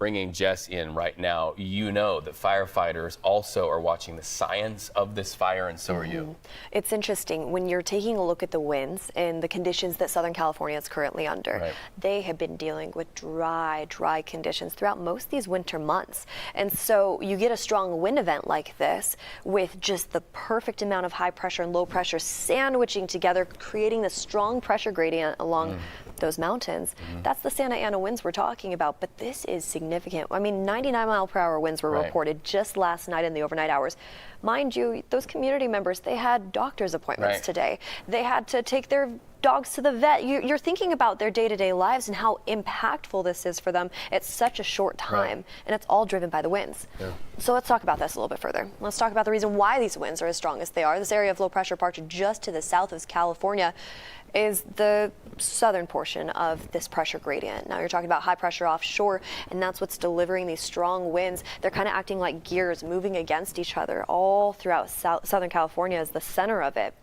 bringing Jess in right now, you know that firefighters also are watching the science of this fire, and so are you. It's interesting when you're taking a look at the winds and the conditions that Southern California is currently under. Right. They have been dealing with dry conditions throughout most of these winter months. And so you get a strong wind event like this with just the perfect amount of high pressure and low pressure sandwiching together, creating this strong pressure gradient along those mountains. That's the Santa Ana winds we're talking about, but this is significant. I mean, 99-mile-per-hour winds were reported just last night in the overnight hours. Mind you, those community members, they had doctor's appointments today. They had to take their dogs to the vet. You're thinking about their day-to-day lives and how impactful this is for them at such a short time, and it's all driven by the winds. So let's talk about this a little bit further. Let's talk about the reason why these winds are as strong as they are. This area of low pressure parked just to the south of California is the southern portion of this pressure gradient. Now you're talking about high pressure offshore, and that's what's delivering these strong winds. They're kind of acting like gears moving against each other all throughout Southern California is the center of it.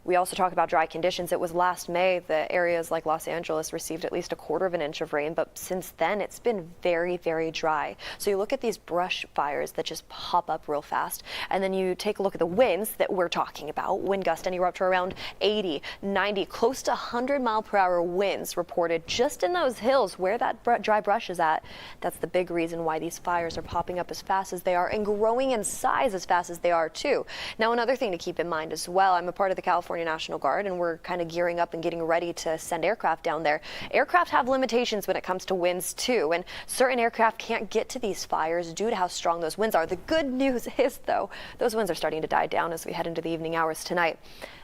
We also talk about dry conditions. It was last May the areas like Los Angeles received at least 1/4 inch of rain, but since then it's been very, very dry. So you look at these brush fires that just pop up real fast, and then you take a look at the winds that we're talking about. Wind gust anywhere up to around 80, 90, close to 100-mile-per-hour winds reported just in those hills where that dry brush is at. That's the big reason why these fires are popping up as fast as they are and growing in size as fast as they are too. Now, another thing to keep in mind as well, I'm a part of the California National Guard, and we're kind of gearing up and getting ready to send aircraft down there. Aircraft have limitations when it comes to winds too, and certain aircraft can't get to these fires due to how strong those winds are. The good news is, though, those winds are starting to die down as we head into the evening hours tonight,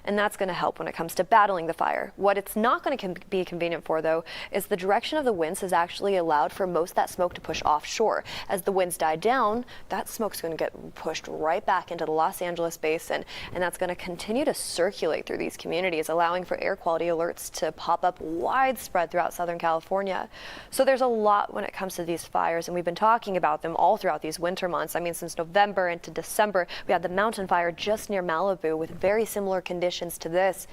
and that's going to help when it comes to battling the fire. What it's not going to be convenient for, though, is the direction of the winds has actually allowed for most of that smoke to push offshore. As the winds die down, that smoke's going to get pushed right back into the Los Angeles basin, and that's going to continue to circulate through these communities, allowing for air quality alerts to pop up widespread throughout Southern California. So there's a lot when it comes to these fires, and we've been talking about them all throughout these winter months. I mean, since November into December, we had the mountain fire just near Malibu with very similar conditions to this.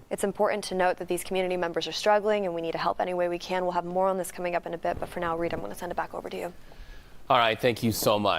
It's important to note that these community members are struggling, and we need to help any way we can. We'll have more on this coming up in a bit, but for now, Rita, I'm going to send it back over to you. All right, thank you so much.